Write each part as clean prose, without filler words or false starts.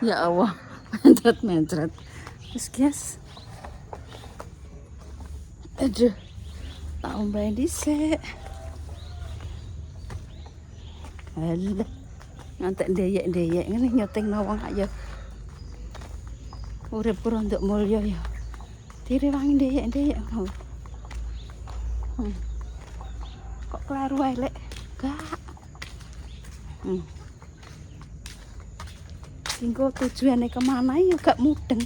Ya Allah, mencret-mencret. Terus guys. Aduh. Tak ombain dhisik. Alah. Ngantek ndeyek-ndeyek ngene nyuting wong ayo. Urip rondok mulya ya. Direwangi ndeyek-ndeyek. Kok kleru wae lek? Gak. Tinggal tujuannya kemana ya gak mudeng.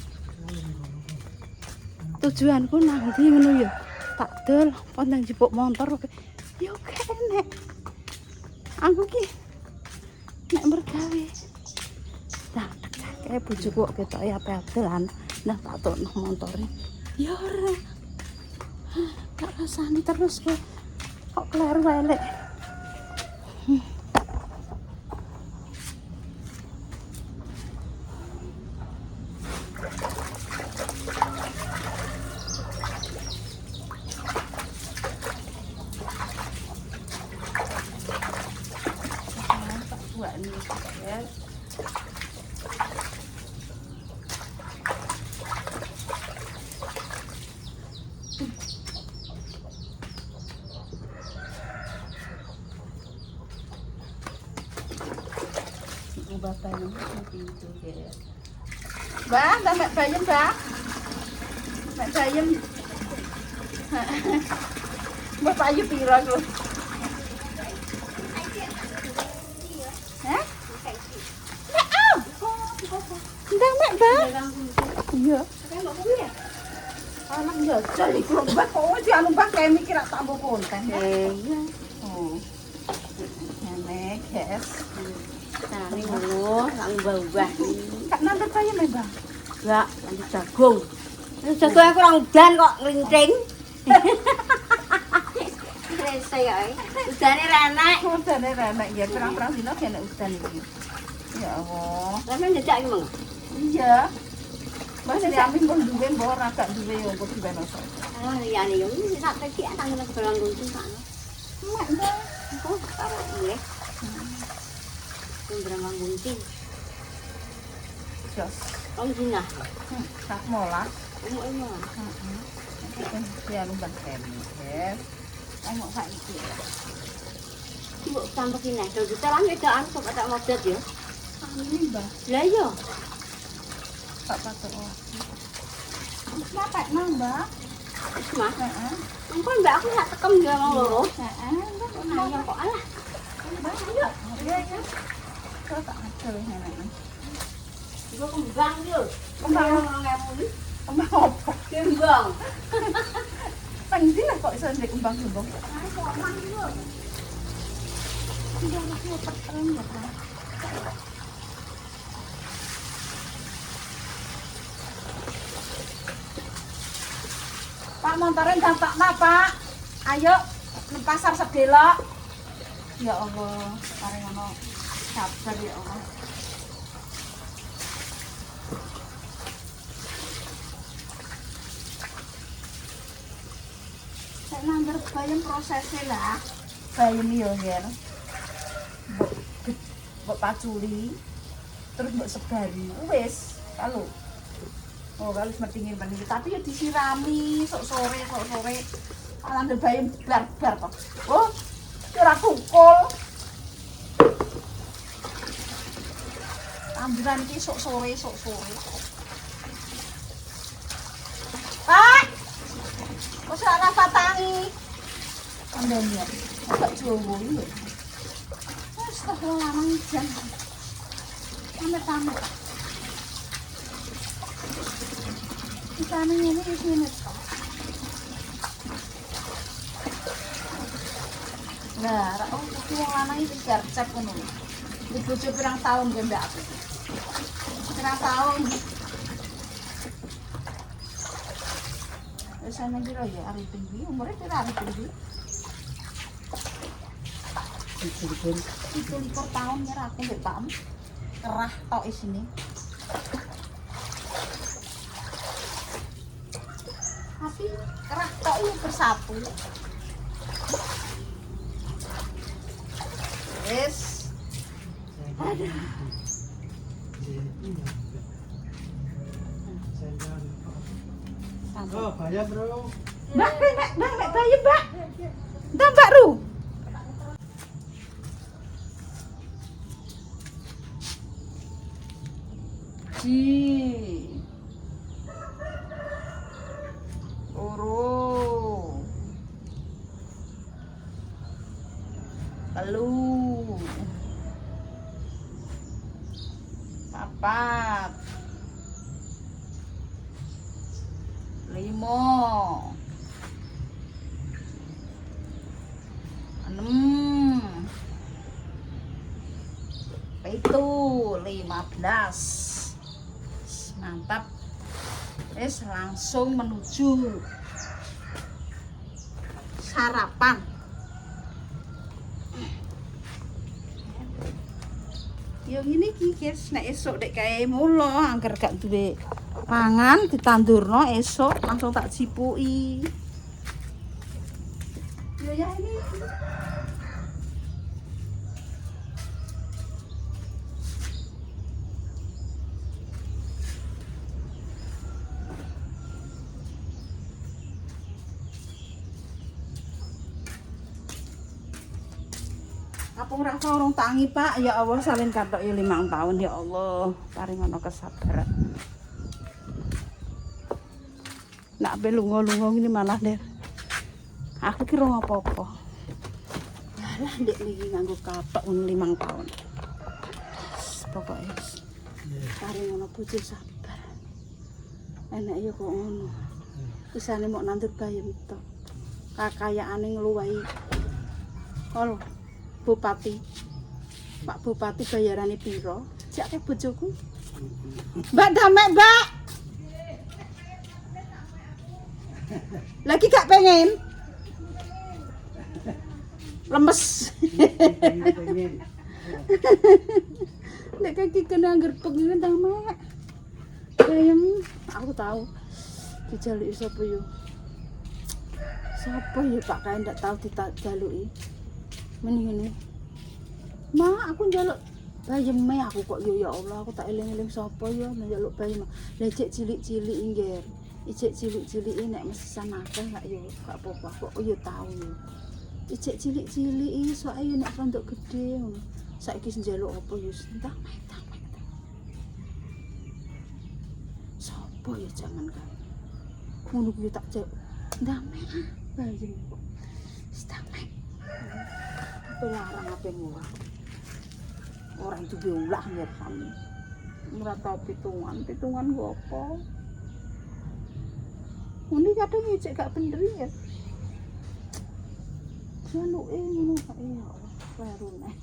Tujuanku nanti ngono ya. Tak dol pondang jebuk motor. Ya kene. Aku ki nek mergawe. Nah, kayak bojoku kok ketok ya pedelan. Nah, tak tokno motore. Ya ora. Gak rasani terus kok kleru wae lek. Buat ini ya. Bapaknya itu ya. Mbak, Mbak Bayem, Mbak. Mbak Bayem. Mbak Bayu piro lho? Hah? Ndang mek, Mbak. Iya. Anak ya jali Mbak kok dianu Mbak kayak mikir tak mbok konten. Iya. Oh. Nek, guys. Nah, ini ngono, lak mbah-mbah. Kak nandur bayam ya, Bang? Enggak, nandur jagung. Jagung aku ora udan kok nglinting. Rese ya. Udane renek. Udane renek ya, perang-perang dino kene udan iki. Ya Allah. Sampe njejak iki, Mang? Iya. Mas Amin pun duwe mbok ora gak duwe yo kok diwenoso. Oh, iya nih yo iki sak iki tangan kebelang gunting sakno. Mak, Mbak. Kok karo nggih. Berapa gunting? Jos. Om Gina. Tak mola. Mau emang. Ya lumbang ya. Mau sak iki. Mbok sampe kene. Do ditelan wedaan kok tak modet ya. Ini, Mbak. Lah iya. Tak patok. Kenapa nambah? Wis Mas. Heeh. Engko Mbak aku sak tekem ya mau loro. Heeh. Nah, kok alah. Mbak, ayo. Iya. Kok tak ngecel ngene. Iku kembang yo. Kembang 2000. Kembang opo? Kembang. Panji lah kok iso ndek kembang-kembang. Ah, kok mang yo. Tidak aku peteng ya, Pak. Pak montore dampakna, Pak. Ayo nang pasar sedelok. Ya Allah, areng ono sabar ya Allah. Nek nandur bayam prosesnya lah. Bayam yo ngene. Mbok paculi. Terus mbok sebari. Wis, kalau. Oh, kalau semertingin paniki, tapi ya disirami sok sore. Nandur bayam bar-bar kok. Oh, ora kukul. Tanduran iki sok sore. Pak. Wis ana patangi. Kandhane ya. Agak jowo iki. Wis tak lanang jan. Tamet. Kita ini wis ngene to. Nah, ra wong lanang iki garcep ngono. Iki bojo pirang tahun ge mbak aku. Pirang tahun. Wis ana kira ya arep tinggi, umure kira arep tinggi. 17 tahun ya aku mbek Pak. Kerah tok isine. Tapi kerah tok iki bersatu. Wis. Aduh. Oh, bayar, Bro. Mbak, bayam, Mbak. Entah, Mbak Ru. Ji. Oro. Telu. Papat. 5. 6. Itu 15. Mantap. Wes langsung menuju sarapan. Yo ngene iki guys, nek esuk dek kae mulo angger gak duwe pangan ditandurno esuk langsung tak jipuki. Yo ya ini. Kapung rasa orang tangi Pak, ya Allah salin katok ya 5 tahun ya Allah, paringono kesabaran. Nak be lunga-lunga ngene malah Der. Aku kira apa-apa. Yalah ndek niki nganggo katok 5 tahun. Pokoke paringono bojo sabar. Enak ya kok ngono. Isane mok nandur bayem tok. Kakayaane ngluwahi. Kol Bupati, Pak Bupati bayarane piro? Jak ke bojoku. Mbak Damek, Mbak. Lagi gak pengen? Lemes. Pengen. Nek kaki kena gerbek ngene Damek. Bayem, aku tahu. Dijaluki sapa yo? Sapa yo Pak kae ndak tahu dijaluki. Mending ini Ma aku njaluk bayem aku kok yo ya Allah aku tak eling-eling sapa yo njaluk bayem lecek cilik-cilik nggih icek cilik-cilik nek mesesan akeh gak yo gak apa-apa kok yo tahu yo icek cilik-cilik iso ae nek rondok gede ngono saiki njaluk apa yo entah sapa yo jangan kan ngono kuwi tak jek ndame bayem kok stamai larang apa murah orang itu diulah ngerti murah tau pitungan gak apa ini kadang ngecek gak bener ya jaluk ini ya Allah baru nih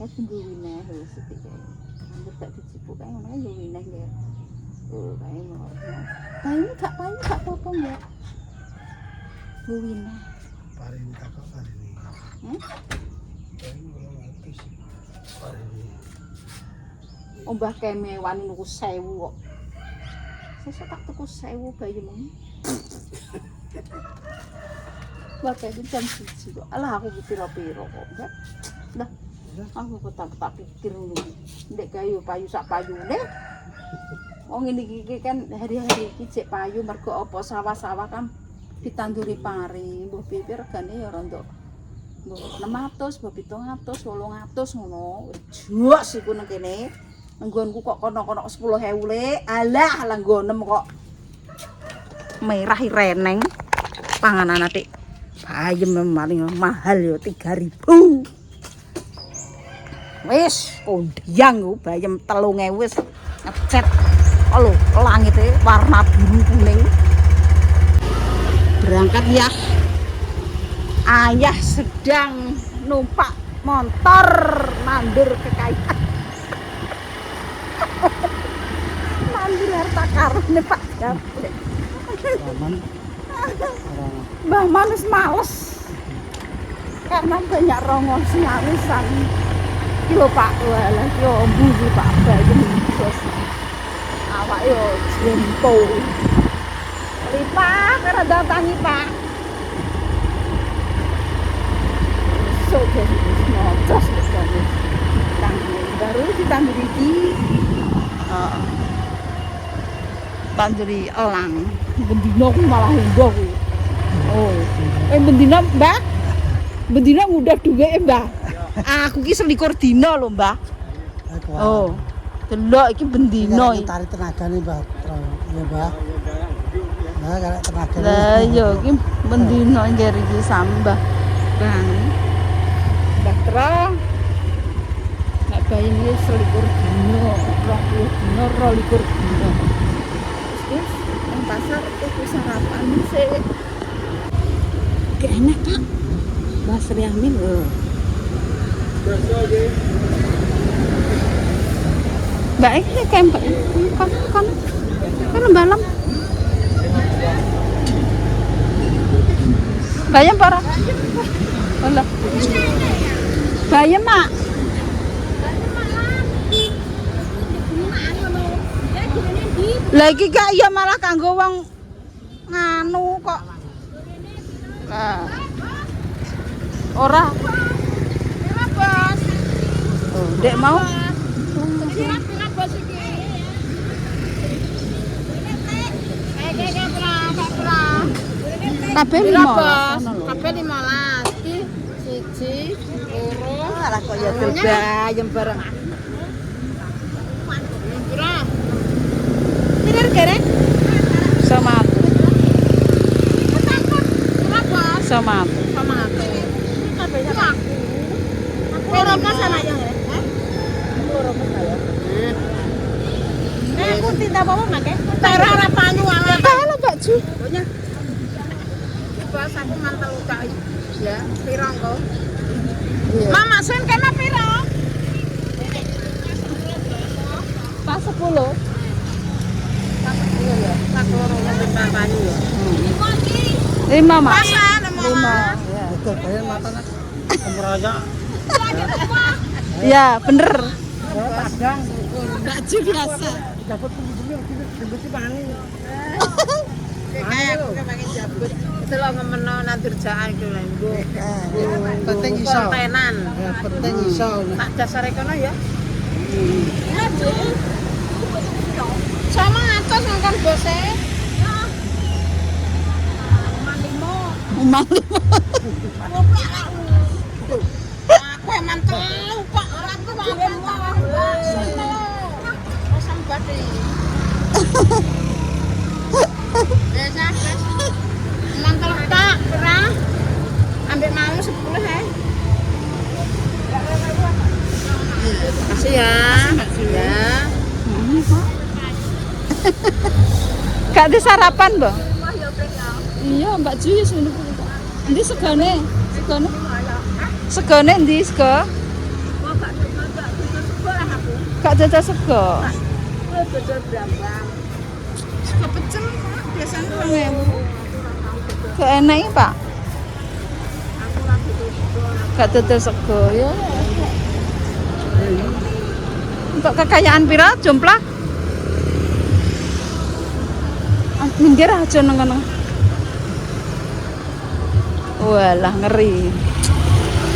ya tunggu wineh sedikit hampir tak dicipuk kayak mana ya wineh ya kayak mau payu gak apa-apa ya wineh Paring kakak paring. Paring 200. Paring. Mbah keme wani nuku 1000 kok. Sesuk tak tuku 1000 bayem. Mbah keme jam 1 kok. Alah aku piro-piro kok, Mbak. Dah. Aku tak pikir ngono. Ndek gawe payu sak payune. Wong ngene iki kan hari-hari iki cek payu mergo apa sawah-sawah kan ditanduri pari, mbah piye regane ya rontok. Mbah 600, mbah 700, 800 ngono. Jos iku nang kene. Nggonku kok kono-kono 10.000 le. Alah langgonem kok. Merah reneng. Panganan atik. Bayem paling mahal ya 3.000. Wis kondang ku bayem 3.000 wis ngecet. Lho, langite warna biru kuning. Berangkat ya. Ayah sedang numpak motor nandur kekayaan. Nandur harta karun nih Pak. Mbah Manus males. Karena banyak rongos ngawisan. Yo Pak, walah yo mbuh Pak bayem bos. Awak yo jempo. Lipat karena datangi Pak. So guys, ngocos guys. Baru kita beri Tanjeri elang. Bendina ku malah heboh ku. Oh. Bendina, Mbak. Bendina ngudah dhuwit, Mbak. Aku ki 21 dina lho, Mbak. Oh. Delok iki bendina iki. Tarik tenagane, Mbak. Ya, Mbak. Nah, kalau tenaga. Lah iya iki bendina ngger iki sambah. Bang. Mbah Tro. Nek bayi iki 21 dina, 20 dina, 22 dina. Terus nang pasar tuku sarapan sih. Enak, Pak. Mbak Sri Amin lho. Mbak ini kayak Mbak kan balam. Bayam para. Alah. Bayam, Mak. Lagi gak ya malah kanggo wong nganu kok. Nah. Ora. Ora, Bos. Oh, Dek mau. Kabeh 15. Kabeh 15. Iki siji, loro. Alah kok ya bayam bareng. Pira? Pira gereng? Sama aku. Berapa? Sama aku. Sama aku. Kabeh sama aku. Loro pas ana ya? Loro pas ya. Nek aku tinta apa make? Tara ora panyu ala. Halo, Mbak Ju. Pokoknya bos aku mantel kak ya piro engko Iya. Mama sen kena piro Pas 10. tak ya tak loro nang bapaknya ya 5, Mak. pasan 5. Ya. Betul, bayar matanya. Umur aja. Ya, bener. Padang. Mbak Ju biasa. Dapat pengunjungnya dibersih pani. kayak aku pengen jabut itu lo ngemeno nanti kerjaan itu lah Penting iso. kontenan Ya, penting iso. tak dasar ekono ya sama atas ngangkat bose malimo Umang. aku emang tahu pak aku mau sambati biasa mantel tak berah ambil mau 10 ya makasih ya Gak ada sarapan, Mbak? Iya, Mbak Ju ya sini. Ndi segone? Segone ndi sego? Gak ada sego. sego pecel biasanya 2.000 Gak enak ya, Pak. Gak dodol sego ya. Untuk kekayaan pira jomplang? Minggir aja nang kono. Walah ngeri.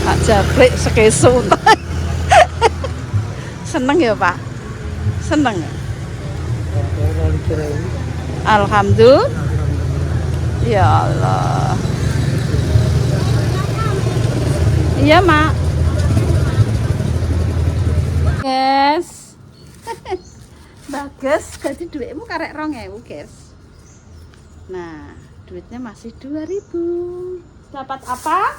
Pak Jabrik sekesu. Seneng ya, Pak? Seneng ya? Alhamdulillah. Ya Allah. Iya, Mak. Guys. Bagus, ganti duitmu karek 2.000, guys. Nah, duitnya masih 2.000. Dapat apa?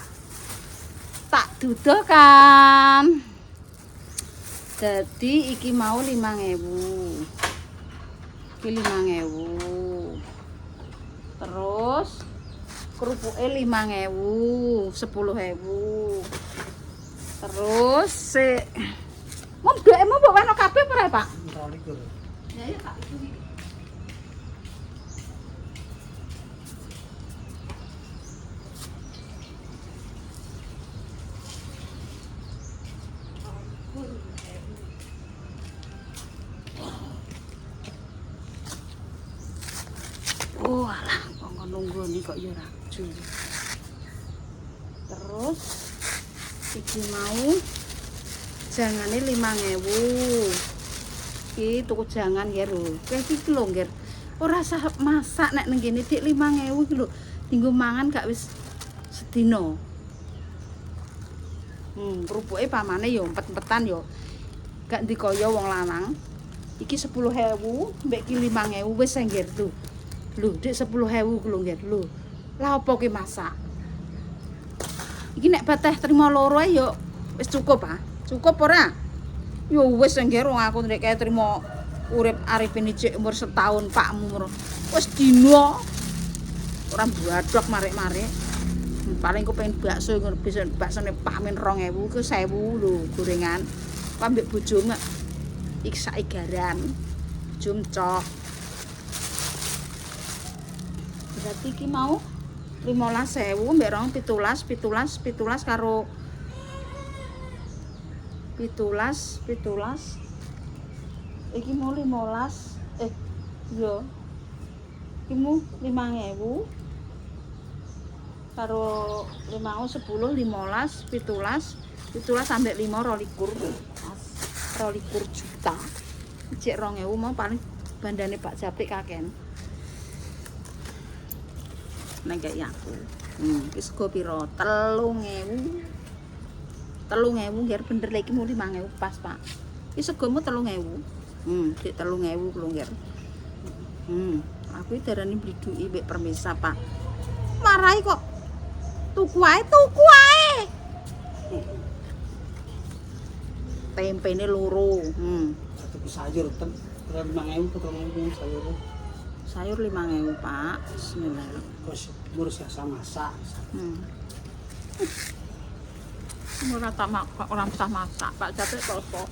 Tak duduk kan. Jadi iki mau 5.000. Iki 5.000. Terus kerupuknya 5.000, 10.000. Terus mau duitmu mbok wano kabeh ora, Pak? Ya ya, Pak. Oh alah, kok nunggu nih kok ya raju. Terus iki mau jangane 5.000. Iki tuku jangan ya lho. Kayak iki lho, Ngger. ora sah masak nek ning kene dik 5.000 iki lho. Dinggo mangan gak wis sedina. Rupuke pamane yo empet-empetan yo. Gak ndikaya wong lanang. Iki 10.000, mbek iki 5.000 wis engger lho. Lho, dik 10.000 ku lho ngger lho. Lah apa ki masak? Iki nek bateh trimo loro yo wis cukup ah. Cukup ora? Yo wis engger wong aku nek kaya trimo urip aripin ijik umur setahun pakmu wis dina ora badhok marik-marik. Paling ku pengen bakso ngono bisa baksone pamin 2.000 ke 1.000 lho gorengan. Ku ambek bojomu iki sak egaran. Jum cok. Berarti iki mau 15.000 mbek 17 karo 17 iki mau 15 iya iki mau 5.000 karo 5 10 15 17 sampai 5 22 juta cek 2.000 mau paling bandane Pak Japrik kaken nang kayak aku iki sego piro 3.000 ngger bener lagi mau 5.000 pas Pak iki segomu 3.000 dik 3.000 ku ngger aku iki darani beli duit mbek permisa Pak marai kok tuku ae tempene loro Satu sayur ten 5.000 ke 3.000 sayur. sayur 5.000 Pak bismillah Kos ngurus ya sama masak. ora tak orang usah masak Pak Japrik poso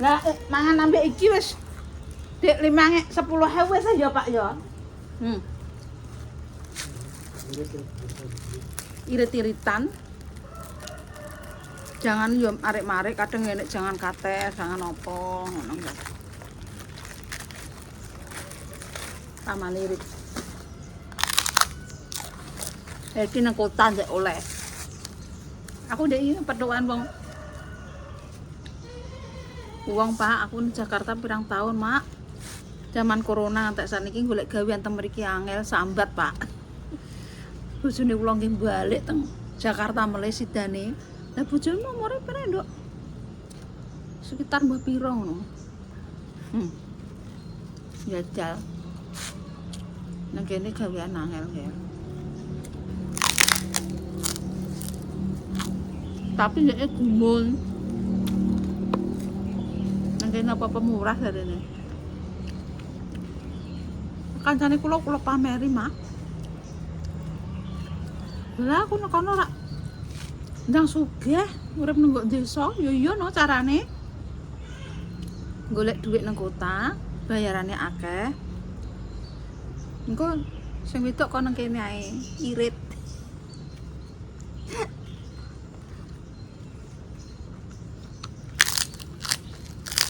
lah mangan ambek iki wis dik 10.000 wis ya Pak ya irit-iritan jangan yo arek-arek kadang enek jangan kates jangan opo ngono enggak taman irit iki nang kota ndek oleh aku ndek iki petukan wong Pak aku di Jakarta pirang tahun Mak zaman corona ngantek saniki golek gawean teng mriki angel sambat Pak bojone kula nggih balik teng Jakarta mulai sidane lah bojone umure pira nduk sekitar mbah pira ngono jajal nang kene gawean angel nggih tapi nek gumun nang kene apa-apa murah jarene kancane kula pameri Mak lah aku nek kono ora ndang sugih urip nang desa yo iya no carane golek duit nang kota bayarane akeh engko sing wedok kono kene ae irit